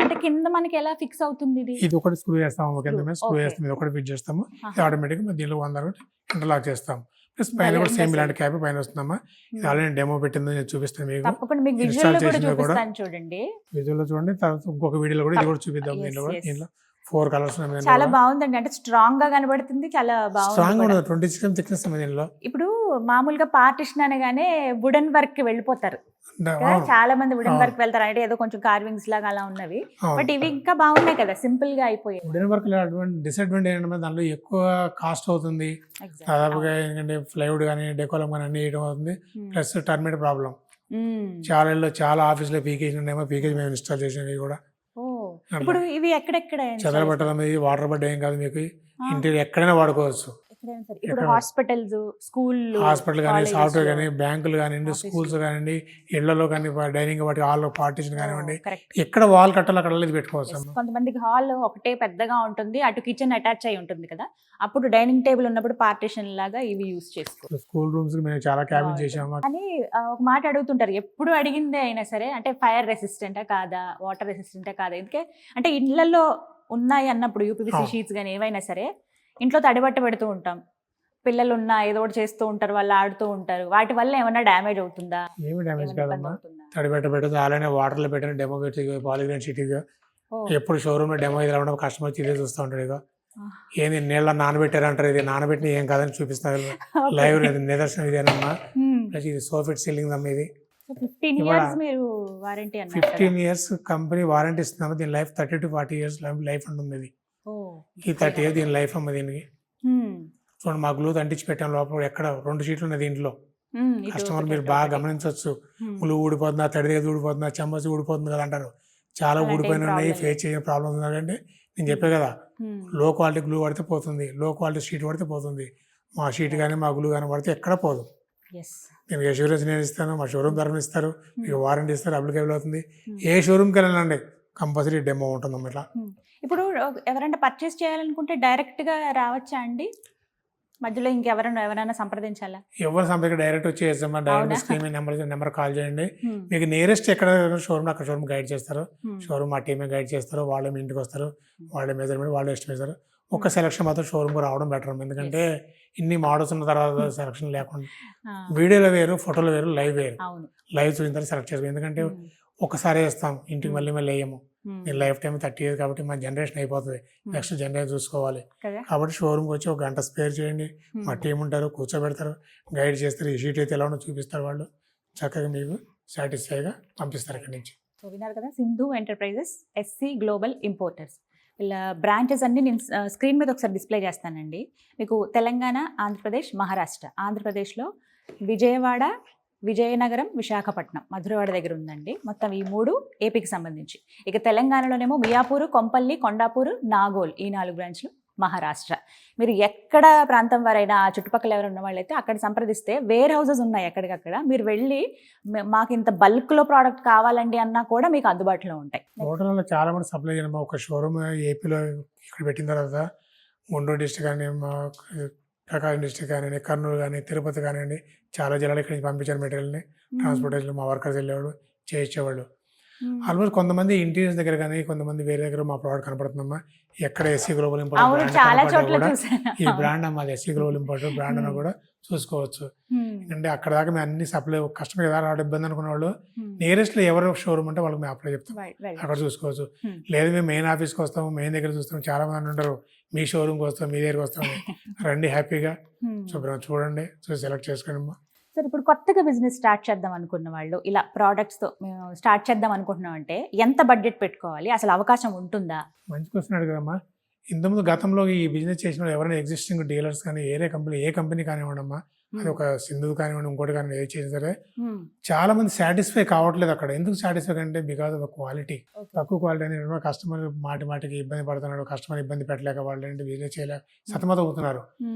అంటే కింద మనకి ఎలా ఫిక్స్ అవుతుంది? ఇది ఒకటి స్క్రూ చేస్తాము, కింద మీద స్క్రూ చేస్తాం, ఇది ఒకటి ఫిట్ చేస్తాము. ఇది ఆటోమేటిక్ దీనిలో 100 ఇంటర్లాక్ చేస్తాం. ప్లస్ పైన కూడా సేమ్ ఇలాంటి క్యాబ్ పైన వస్తుందమ్మా. ఇది ఆల్రెడీ డెమో పెట్టిందో నేను చూపిస్తాను మీకు. ఇన్స్టాల్ చేసింది కూడా విజువల్ చూడండి. తర్వాత ఇంకొక వీడియోలో కూడా ఇది కూడా చూపిద్దాం. దీనిలో 4 కలర్స్ చాలా బాగుందండి. అంటే స్ట్రాంగ్ గా కనబడుతుంది, చాలా స్ట్రాంగ్ ఉండదు. 26 థిక్నెస్ దీనిలో. ఇప్పుడు మామూలుగా పార్టిషన్ అనగానే వుడెన్ వర్క్ కి వెళ్ళిపోతారు, చాలా మంది వుడెన్ వర్క్ వెళ్తారు. అంటే ఏదో కొంచెం కార్వింగ్స్ లాగా అలా ఉన్నవి. బట్ ఇవి ఇంకా బాగున్నాయి కదా, సింపుల్ గా అయిపోయాయి. వుడెన్ వర్క్ డిసడ్వాంటేజ్ ఏంటంటే దానిలో ఎక్కువ కాస్ట్ అవుతుంది. దాదాపుగా ఏంటంటే ప్లైవుడ్ కానీ డెకోలం కానీ అన్ని వేయడం అవుతుంది. ప్లస్ టర్మేట్ ప్రాబ్లం చాలా ఆఫీస్ లో పీకేజ్ ఉండేమో, పీకేజ్ మేము ఇన్స్టాల్ చేసినవి కూడా. ఇప్పుడు ఇవి ఎక్కడెక్కడ చెదల పట్టడం, వాటర్ పడ్డ ఏం కాదు, మీకు ఇంటీరియర్ ఎక్కడైనా వాడుకోవచ్చు. ఇప్పుడు హాస్పిటల్స్, హాస్పిటల్ కానీ, సాఫ్ట్వేర్ కానీ, బ్యాంకులు కానివ్వండి, స్కూల్స్ కానివ్వండి, ఇళ్లలో కానీ, డైనింగ్ వాటి హాల్ పార్టీషన్ కానివ్వండి, ఎక్కడ వాల్ కట్టాలి అక్కడ పెట్టుకోవచ్చు. కొంతమందికి హాల్ ఒకటే పెద్దగా ఉంటుంది, అటు కిచెన్ అటాచ్ అయి ఉంటుంది కదా, అప్పుడు డైనింగ్ టేబుల్ ఉన్నప్పుడు పార్టీషన్ లాగా ఇవి యూజ్ చేసుకోవచ్చు. స్కూల్ రూమ్స్ కి మేము చాలా క్యాబిన్ చేసాము. అని ఒక మాట అడుగుతుంటారు ఎప్పుడు అడిగిందే అయినా సరే, అంటే ఫైర్ రెసిస్టెంటా కాదా, వాటర్ రెసిస్టెంటా కాదా. ఎందుకే అంటే ఇళ్లలో ఉన్నాయి అన్నప్పుడు యూపీవీసీ షీట్స్ కానీ ఏవైనా సరే ఇంట్లో తడిబట్ట పెడుతూ ఉంటాం, పిల్లలు ఉన్నా ఏదో ఒకటి చేస్తూ ఉంటారు, వాళ్ళు ఆడుతూ ఉంటారు, వాటి వల్ల ఏమన్నా డ్యామేజ్ అవుతుందా? ఏమి డ్యామేజ్ కాదమ్మా. తడిబట్ట పెట్టదు, అలానే వాటర్ లో పెట్టిన డెమో పెట్టి పాలిగ్రాన్ షీట్ ఎప్పుడు షోరూమ్ లో డెమో ఇది రావడం కస్టమర్ ఇదే చూస్తూ ఉంటాడు. ఇక ఏంది నీళ్ళ నానబెట్టారంటారు, ఇది నానబెట్టిన ఏం కాదని చూపిస్తారు. లైవ్ నిదర్శనం ఇదేనమ్మా. ప్లస్ ఇది సోఫిట్ సీలింగ్ అమ్మ. ఇది 15 years కంపెనీ వారంటీ ఇస్తున్నాము. దీని లైఫ్ 30 to 40 years లైఫ్ ఉంటుంది. ఇది ఈ 30 years దీని లైఫ్ అమ్మ. దీనికి చూడండి, మా గ్లూ అంటించి పెట్టాం. లోపల ఎక్కడ 2 షీట్లు ఉన్నాయి దీంట్లో. కస్టమర్ మీరు బాగా గమనించవచ్చు. గ్లూ ఊడిపోతుందా, తడిదేది ఊడిపోతుందా, చెమ్మసి ఊడిపోతుంది కదా అంటారు. చాలా ఊడిపోయిన ఉన్నాయి, ఫేస్ చేయని ప్రాబ్లమ్స్ ఉన్నాయంటే నేను చెప్పే కదా, లో క్వాలిటీ గ్లూ పడితే పోతుంది, లో క్వాలిటీ షీట్ పడితే పోతుంది. మా షీట్ కానీ మా గ్లూ కానీ పడితే ఎక్కడ పోదు. దీనికి అష్యూరెన్స్ నేను ఇస్తాను, మా షోరూమ్ తరఫున ఇస్తారు, మీకు వారంటీ ఇస్తారు, అప్లికేబుల్ అవుతుంది. ఏ షోరూమ్కి వెళ్ళాలండి కంపల్సరీ డెమో ఉంటుంది. ఇట్లా ఇప్పుడు ఎవరైనా పర్చేస్ చేయాలనుకుంటే డైరెక్ట్ గా రావచ్చా అండి? మధ్యలో ఎవరైనా సంప్రదించాలా? ఎవరు సంప్రదించి డైరెక్ట్ వచ్చేసామా, డైరెక్ట్ స్క్రీన్ నెంబర్ కాల్ చేయండి. మీకు నియరెస్ట్ ఎక్కడ షోరూమ్ అక్కడ షోరూమ్ గైడ్ చేస్తారు. షోరూమ్ మా టీమే గైడ్ చేస్తారు. వాళ్ళే మీ ఇంటికి వస్తారు, వాళ్ళే మెజర్మెంట్ వాళ్ళే ఎస్టిమేట్ చేస్తారు. ఒక సెలక్షన్ మాత్రం షోరూమ్కి రావడం బెటర్. ఎందుకంటే ఇన్ని మోడల్స్ ఉన్న తర్వాత సెలక్షన్ లేకుండా వీడియోలో వేరు, ఫోటోలో వేరు, లైవ్ వేరు. లైవ్ చూసిన తర్వాత సెలెక్ట్ చేసుకోవాలి. ఎందుకంటే ఒకసారి వేస్తాం, ఇంటికి మళ్ళీ వేయము. నేను లైఫ్ టైం 30 years కాబట్టి మా జనరేషన్ అయిపోతుంది, నెక్స్ట్ జనరేషన్ చూసుకోవాలి. కాబట్టి షోరూమ్కి వచ్చి ఒక గంట స్పేర్ చేయండి. మా టీం ఉంటారు, కూర్చోబెడతారు, గైడ్ చేస్తారు. ఈ షీట్ అయితే ఎలా ఉందో చూపిస్తారు. వాళ్ళు చక్కగా మీకు సాటిస్ఫైగా పంపిస్తారు ఇక్కడి నుంచి. సో విన్నారు కదా, Sindhu enterprises SC global importers. వీళ్ళ బ్రాంచెస్ అన్ని నేను స్క్రీన్ మీద ఒకసారి డిస్ప్లే చేస్తానండి. మీకు తెలంగాణ, ఆంధ్రప్రదేశ్, మహారాష్ట్ర. ఆంధ్రప్రదేశ్లో విజయవాడ, విజయనగరం, విశాఖపట్నం, మధురవాడ దగ్గర ఉందండి. మొత్తం ఈ 3 ఏపీకి సంబంధించి. ఇక తెలంగాణలోనేమో మియాపూరు, కొంపల్లి, కొండాపూరు, నాగోల్, ఈ 4 బ్రాంచ్లు. మహారాష్ట్ర మీరు ఎక్కడ ప్రాంతం వారైనా ఆ చుట్టుపక్కల ఎవరు ఉన్న వాళ్ళైతే అక్కడ సంప్రదిస్తే వేర్ హౌసెస్ ఉన్నాయి ఎక్కడికక్కడ. మీరు వెళ్ళి మాకు ఇంత బల్క్లో ప్రోడక్ట్ కావాలండి అన్నా కూడా మీకు అందుబాటులో ఉంటాయి. హోటల్లో చాలా మంది సప్లై చేయడం. ఒక షోరూమ్ ఏపీలో ఇక్కడ పెట్టిన తర్వాత గుంటూరు డిస్ట్రిక్ట్ కానీ, ప్రకాశం డిస్ట్రిక్ట్ కానివ్వండి, కర్నూలు కానీ, తిరుపతి కానివ్వండి, చాలా జిల్లాలు ఇక్కడి నుంచి పంపించారు మెటీరియల్ని. ట్రాన్స్పోర్టేషన్ మా వర్కర్స్ వెళ్ళేవాడు, చేయించేవాళ్ళు. ఆల్మోస్ట్ కొంతమంది ఇంటీరియర్స్ దగ్గర కానీ, కొంతమంది వేరే దగ్గర మా ప్రోడక్ట్ కనపడుతుందమ్మా. ఎక్కడ ఎస్సీ గ్లోబల్ ఇంపోర్ట్ కూడా ఈ బ్రాండ్ అమ్మా, ఎస్సీ గ్లోబల్ ఇంపోర్ట్ బ్రాండ్ అని కూడా చూసుకోవచ్చు. అంటే అక్కడ దాకా మేము అన్ని సప్లై, కస్టమర్ ఏదైనా రావడం ఇబ్బంది అనుకున్న వాళ్ళు నియరెస్ట్ లో ఎవరు షోరూమ్ అంటే వాళ్ళకి మేము అప్లై చెప్తాం, అక్కడ చూసుకోవచ్చు. లేదు మేము మెయిన్ ఆఫీస్కి వస్తాము, మెయిన్ దగ్గర చూస్తాం. చాలా మంది ఉంటారు మీ షోరూమ్కి వస్తాం, మీ దగ్గరికి వస్తాము, రండి హ్యాపీగా శుభ్రం చూడండి, చూసి సెలెక్ట్ చేసుకోండి అమ్మా. సార్ ఇప్పుడు ఇప్పుడు కొత్తగా బిజినెస్ స్టార్ట్ చేద్దాం అనుకున్న వాళ్ళు ఇలా ప్రోడక్ట్స్తో మేము స్టార్ట్ చేద్దాం అనుకుంటున్నాం అంటే ఎంత బడ్జెట్ పెట్టుకోవాలి, అసలు అవకాశం ఉంటుందా? మంచి క్వశ్చన్ అడిగారమ్మా. ఇంతకుముందు గతంలో ఈ బిజినెస్ చేసిన వాళ్ళు ఎవరైనా ఎగ్జిస్టింగ్ డీలర్స్ కానీ ఏ కంపెనీ కానివ్వండి అమ్మా, అది ఒక సింధు కానివ్వండి ఇంకోటి కానివ్వండి ఏది చేసినా సరే చాలా మంది సాటిస్ఫై కావట్లేదు అక్కడ. ఎందుకు సాటిస్ఫై అంటే బికాస్ ఆఫ్ క్వాలిటీ. తక్కువ క్వాలిటీ అనేది కస్టమర్ మాటికి ఇబ్బంది పడుతున్నాడు, కస్టమర్ ఇబ్బంది పెట్టలేక వాళ్ళు ఏంటి బిజినెస్ చేయలేక సతమతం అవుతున్నారు.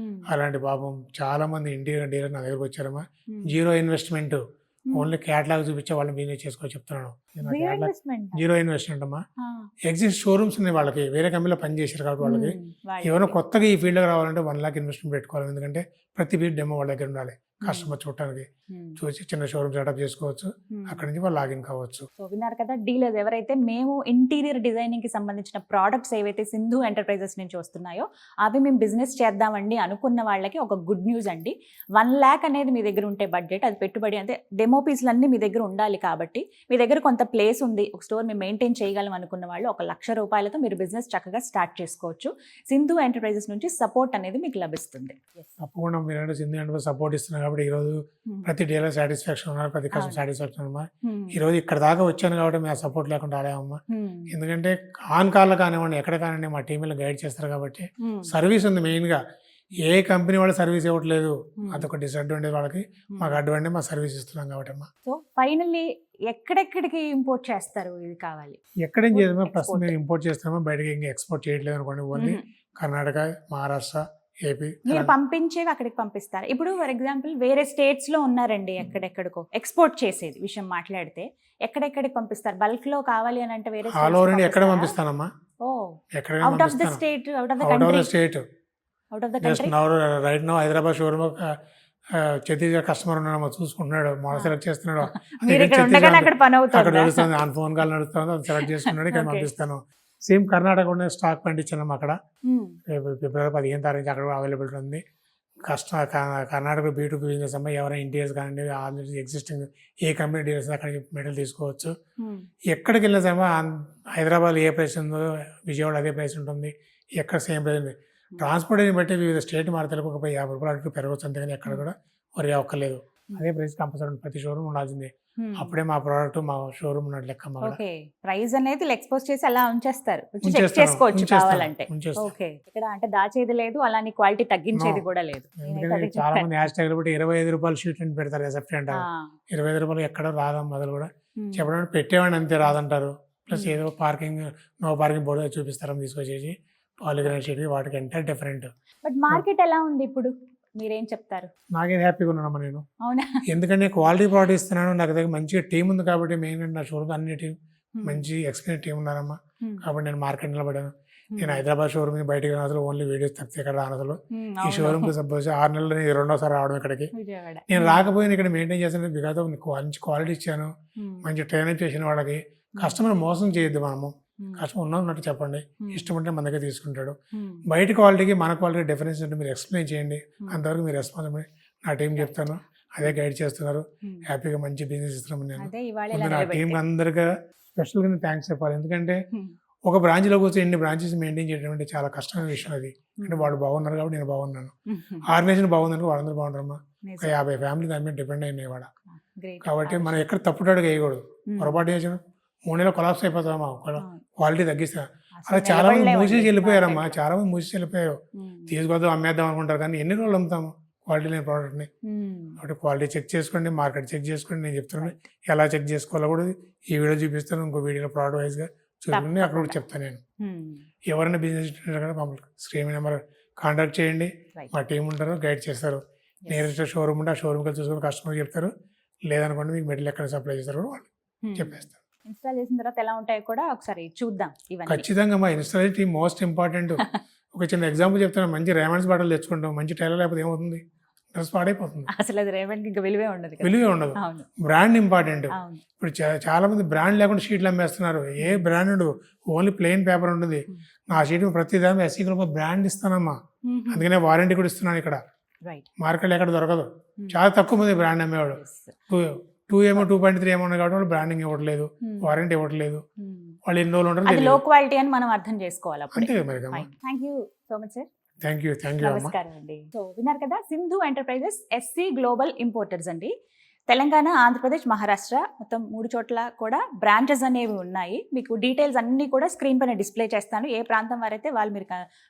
అలాంటి పాపం చాలా మంది ఇంటీరియర్ డీలర్ నా దగ్గరకు వచ్చారమ్మా. జీరో ఇన్వెస్ట్మెంట్, ఓన్లీ క్యాటలాగ్ చూపించే వాళ్ళని బిజినెస్ చేసుకో చెప్తున్నాను. జీరో ఇన్వెస్ట్మెంట్ అమ్మా. ఎగ్జిస్ట్ షోరూమ్స్ ఉన్నాయి వాళ్ళకి, వేరే కంపెనీలో పని చేశారు కాబట్టి వాళ్ళకి. ఎవరైనా కొత్తగా ఈ ఫీల్డ్కి రావాలంటే 1 lakh ఇన్వెస్ట్మెంట్ పెట్టుకోవాలి. ఎందుకంటే ప్రతి బీట్ డెమో వాళ్ళ దగ్గర ఉండాలి. కస్టమర్ చూడటానికి చూసి చిన్న షోరూమ్ సెటప్ చేసుకోవచ్చు, అక్కడి నుంచి వాళ్ళు లాగిన్ కావచ్చు. సో విన్నారు కదా డీలర్స్ ఎవరైతే మేము ఇంటీరియర్ డిజైనింగ్ కి సంబంధించిన ప్రోడక్ట్స్ ఏవైతే సింధు ఎంటర్ప్రైజెస్ నుంచి వస్తున్నాయో అవి మేము బిజినెస్ చేద్దామండి అనుకున్న వాళ్ళకి ఒక గుడ్ న్యూస్ అండి. 1 lakh అనేది మీ దగ్గర ఉంటే బడ్జెట్, అది పెట్టుబడి అంటే డెమో పీస్లు అన్నీ మీ దగ్గర ఉండాలి. కాబట్టి మీ దగ్గర కొంత ప్లేస్ ఉంది, ఒక స్టోర్ మేము మెయింటైన్ చేయగలం అనుకున్న వాళ్ళు 1 lakh రూపాయలతో మీరు బిజినెస్ చక్కగా స్టార్ట్ చేసుకోవచ్చు. సింధు ఎంటర్ప్రైజెస్ నుంచి సపోర్ట్ అనేది మీకు లభిస్తుంది. తప్పకుండా మీరు సింధు ఎంటర్ప్రైజెస్ సపోర్ట్ ఇస్తున్నారు కాబట్టి ఈ రోజు ప్రతి డీలర్ సాటిస్ఫాక్షన్ ఉన్నారు, ప్రతి కస్టమర్ సాటిస్ఫాక్షన్ అమ్మా. ఈ రోజు ఇక్కడ దాకా వచ్చాను కాబట్టి మేము సపోర్ట్ లేకుండా రాలేమమ్మా. ఎందుకంటే ఆన్ కాల్ కానివ్వండి ఎక్కడ కానివ్వండి మా టీంలో గైడ్ చేస్తారు కాబట్టి. సర్వీస్ ఉంది మెయిన్ గా. ఏ కంపెనీ వాళ్ళు సర్వీస్ ఇవ్వట్లేదు, అదొక డిసడ్వాంటేజ్ వాళ్ళకి. మాకు అడ్వాంటేజ్ మా సర్వీస్ ఇస్తున్నాం కాబట్టి అమ్మా. సో ఫైనల్లీ ఎక్కడెక్కడికి ఇంపోర్ట్ చేస్తారు? ఇది కావాలి ఎక్కడేం చేద్దామా, ప్రస్తుతం మేము ఇంపోర్ట్ చేస్తామో, బయటకి ఇంకా ఎక్స్పోర్ట్ చేయట్లేదు అనుకోండి. Only Karnataka, Maharashtra, AP. మీరు పంపించేవి అక్కడికి పంపిస్తారు. ఇప్పుడు ఫర్ ఎగ్జాంపుల్ వేరే స్టేట్స్ లో ఉన్నారండి, ఎక్కడెక్కడికో ఎక్స్పోర్ట్ చేసేది విషయం మాట్లాడితే ఎక్కడెక్కడికి పంపిస్తారు? బల్క్ లో కావాలి అని అంటే వేరే ఆల్ ఓవర్ ఇండియా ఎక్కడ పంపిస్తానమ్మా. Out of the state, out of the country. Right now Hyderabad showroom Chhattisgarh customer ఉన్నాడు, చూసుకుంటున్నాడు, మోడల్ సెలెక్ట్ చేస్తున్నాడు. అక్కడ నడుస్తుంది, ఆన్ ఫోన్ కాల్ నడుస్తుంది, అది సెలెక్ట్ చేసుకున్నాడు, ఇక్కడ పంపిస్తాను. సేమ్ కర్ణాటక ఉన్న స్టాక్ పండించాము అక్కడ. ఫిబ్రవరి 15 తారీఖు అక్కడ అవైలబిలిటీ ఉంది. కర్ణాటక B2B బిజినెస్ అమ్మ. ఎవరైనా ఇంటీరియర్స్ కానీ ఆల్రెడీ ఎగ్జిస్టింగ్ ఏ కంపెనీ డీలర్స్ అక్కడ మెటీరియల్ తీసుకోవచ్చు. ఎక్కడికి వెళ్ళినా సరే హైదరాబాద్ ఏ ప్రైస్ ఉందో విజయవాడ అదే ప్రైస్ ఉంటుంది, ఎక్కడ సేమ్ ప్రైస్ ఉంది. ట్రాన్స్పోర్టేషన్ బట్టి వివిధ స్టేట్ మార్కెట్లకు ఒక 50 రూపాయలు పెరగచ్చు, అంతేగాని ఎక్కడ కూడా వరి అవ్వలేదు. అదే ప్రైస్ కంపల్సరీ ప్రతి షోరూమ్ ఉండాల్సిందే. అప్పుడే మా ప్రోడక్ట్ మా షోరూమ్ ఉన్నట్టు లెక్క. ప్రైస్ అనేది ఎక్స్పోజ్ చేసి అలా ఉంచేస్తారు, చెక్ చేసుకోవచ్చు కావాలంటే. ఇక్కడ అంటే దాచేది లేదు, అలానే క్వాలిటీ తగ్గించేది కూడా లేదు. చాలా మంది హ్యాష్ ట్యాగ్ బట్టి 25 రూపాయలు షీట్ అని పెడతారు, ఎసెప్ట్ అంటారు. 25 రూపాయలు ఎక్కడ రాదమ్మా. మొదలు కూడా చెప్పడానికి పెట్టేవాడిని అంతే రాదంటారు. ప్లస్ ఏదో పార్కింగ్ నో పార్కింగ్ బోర్డు చూపిస్తారు తీసుకొచ్చేసి. పాలిగ్రానైట్ షీట్ వాటికి ఎంత డిఫరెంట్. బట్ మార్కెట్ ఎలా ఉంది ఇప్పుడు, మీరేం చెప్తారు? నాకేం హ్యాపీగా ఉన్నానమ్మా నేను. అవునా? ఎందుకంటే క్వాలిటీ ప్రోడక్ట్ ఇస్తున్నాను, నాకు దగ్గర మంచిగా టీం ఉంది కాబట్టి. మెయిన్ నా షోరూమ్ అన్ని టీం మంచి ఎక్స్పీరియన్స్ టీం ఉన్నారమ్మా. కాబట్టి నేను మార్కెట్ నిలబడాను. నేను హైదరాబాద్ షోరూమ్ బయటకి అసలు ఓన్లీ వీడియోస్ తప్పితే ఇక్కడ రానసలు. ఈ షోరూమ్ సపోజ్ 6 నెలలు 2వ రావడం ఇక్కడికి. నేను రాకపోయినా ఇక్కడ మెయింటైన్ చేస్తాను బికాజ్ మంచి క్వాలిటీ ఇచ్చాను, మంచి ట్రైనింగ్ చేసిన వాళ్ళకి. కస్టమర్ మోసం చేయొద్దు మనము. కష్టం ఉన్నట్టు చెప్పండి, ఇష్టం ఉంటే మన దగ్గర తీసుకుంటాడు. బయట క్వాలిటీకి మన క్వాలిటీ డిఫరెన్స్ ఉంటే మీరు ఎక్స్ప్లెయిన్ చేయండి, అంతవరకు మీరు రెస్పాన్సిబిలిటీ. నా టీం చెప్తాను, అదే గైడ్ చేస్తున్నారు. హ్యాపీగా మంచి బిజినెస్ ఇస్తున్నాము. నేను నా టీం అందరికీ స్పెషల్గా థ్యాంక్స్ చెప్పాలి. ఎందుకంటే ఒక బ్రాంచ్లో కూర్చొని ఎన్ని బ్రాంచెస్ మెయింటైన్ చేయడం అంటే చాలా కష్టమైన విషయం అది. అంటే వాళ్ళు బాగున్నారు కాబట్టి నేను బాగున్నాను, ఆర్గనైజేషన్ బాగుందని వాళ్ళందరూ బాగుంటారమ్మా. ఒక 50 ఫ్యామిలీ దాని మీద డిపెండ్ అయినాయి వాడ. కాబట్టి మనం ఎక్కడ తప్పుటాడుగా వేయకూడదు. పొరపాటు చేసిన 3 నెలలు కొలాప్స్ అయిపోతామా, క్వాలిటీ తగ్గిస్తా. అలా చాలా మంది మూసేసి వెళ్ళిపోయారమ్మా. చాలా మంది మూసేసి వెళ్ళిపోయారు. తీసుకొద్దాం అమ్మేద్దాం అనుకుంటారు, కానీ ఎన్ని రోజులు అమ్ముతాము క్వాలిటీ లేని ప్రోడక్ట్ని. కాబట్టి క్వాలిటీ చెక్ చేసుకోండి, మార్కెట్ చెక్ చేసుకోండి. నేను చెప్తున్నాను ఎలా చెక్ చేసుకోవాలో కూడా ఈ వీడియో చూపిస్తాను. ఇంకో వీడియోలో ప్రోడక్ట్ వైజ్గా చూడండి, అక్కడ కూడా చెప్తాను నేను. ఎవరైనా బిజినెస్ స్క్రీన్ నెంబర్ కాంటాక్ట్ చేయండి, మా టీం ఉంటారు, గైడ్ చేస్తారు. నియరెస్ట్ షోరూమ్ ఉంటే ఆ షోరూమ్కి చూసుకొని కస్టమర్ చెప్తారు. లేదనుకోండి మీకు మెటీరియల్ ఎక్కడ సప్లై చేస్తారు కూడా వాళ్ళు చెప్పేస్తారు. ఇన్స్టాల్ చేసిన తర్వాత ఎలా ఉంటాయో కూడా ఒకసారి చూద్దాం. ఖచ్చితంగా మా ఇన్స్టాలేషన్ మోస్ట్ ఇంపార్టెంట్. ఒక చిన్న ఎగ్జాంపుల్ చెప్తాను. మంచి రేమండ్స్ బట్టలు తెచ్చుకుంటాం, మంచి టైలర్ లేకపోతే ఏమవుతుంది, డ్రెస్ పాడైపోతుంది. అసలు అది రేమండ్ ఇంకా విలువే ఉండదు. Brand important. ఇప్పుడు చాలా మంది బ్రాండ్ లేకుండా షీట్లు అమ్మేస్తున్నారు. ఏ బ్రాండ్ ఉండదు, ఓన్లీ ప్లెయిన్ పేపర్ ఉంటుంది. నా షీట్ ప్రతి దాని ఎస్సీ గ్రూప్ బ్రాండ్ ఇస్తానమ్మా. అందుకనే వారంటీ కూడా ఇస్తున్నాను. ఇక్కడ మార్కెట్ ఎక్కడ దొరకదు. చాలా తక్కువ మంది బ్రాండ్ అమ్మేవాడు. 2.3 ఏమో కాబట్టి వాళ్ళు బ్రాండింగ్ ఇవ్వట్లేదు, వారంటీ ఇవ్వట్లేదు. వాళ్ళు ఎన్ని రోజులు ఉంటారు, లో క్వాలిటీ అని మనం అర్థం చేసుకోవాలి. అంతే మరి. Thank you so much sir. Thank you అమ్మా. నమస్కారం అండి. సో విన్నారు కదా, Sindhu enterprises SC global importers అండి. తెలంగాణ, ఆంధ్రప్రదేశ్, మహారాష్ట్ర మొత్తం 3 చోట్ల కూడా బ్రాంచెస్ అనేవి ఉన్నాయి. మీకు డీటెయిల్స్ అన్నీ కూడా స్క్రీన్ పైన డిస్ప్లే చేస్తాను. ఏ ప్రాంతం వారైతే వాళ్ళు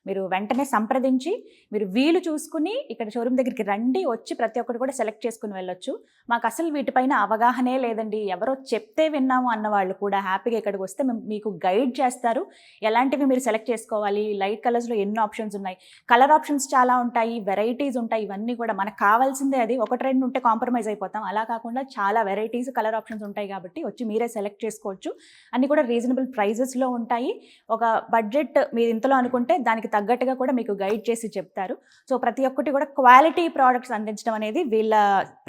మీరు వెంటనే సంప్రదించి మీరు వీలు చూసుకుని ఇక్కడ షోరూమ్ దగ్గరికి రండి, వచ్చి ప్రతి ఒక్కటి కూడా సెలెక్ట్ చేసుకుని వెళ్ళొచ్చు. మాకు అసలు వీటిపైన అవగాహనే లేదండి, ఎవరో చెప్తే విన్నాము అన్న వాళ్ళు కూడా హ్యాపీగా ఇక్కడికి వస్తే మీకు గైడ్ చేస్తారు. ఎలాంటివి మీరు సెలెక్ట్ చేసుకోవాలి, లైట్ కలర్స్లో ఎన్ని ఆప్షన్స్ ఉన్నాయి, కలర్ ఆప్షన్స్ చాలా ఉంటాయి, వెరైటీస్ ఉంటాయి. ఇవన్నీ కూడా మనకు కావాల్సిందే, అది ఒకటి రెండు ఉంటే కాంప్రమైజ్ అయిపోతాం. అలా కాకుండా చాలా వెరైటీస్, కలర్ ఆప్షన్స్ ఉంటాయి కాబట్టి వచ్చి మీరే సెలెక్ట్ చేసుకోవచ్చు. అన్నీ కూడా రీజనబుల్ ప్రైజెస్లో ఉంటాయి. ఒక బడ్జెట్ మీరు ఇంతలో అనుకుంటే దానికి తగ్గట్టుగా కూడా మీకు గైడ్ చేసి చెప్తారు. సో ప్రతి ఒక్కటి కూడా క్వాలిటీ ప్రోడక్ట్స్ అందించడం అనేది వీళ్ళ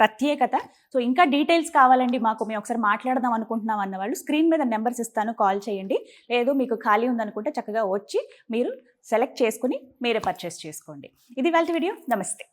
ప్రత్యేకత. సో ఇంకా డీటెయిల్స్ కావాలండి మాకు, మేము ఒకసారి మాట్లాడదాం అనుకుంటున్నాం అన్న వాళ్ళు స్క్రీన్ మీద నెంబర్స్ ఇస్తాను, కాల్ చేయండి. లేదు మీకు ఖాళీ ఉందనుకుంటే చక్కగా వచ్చి మీరు సెలెక్ట్ చేసుకుని మీరే పర్చేస్ చేసుకోండి. ఇది వాళ్ళ వీడియో. నమస్తే.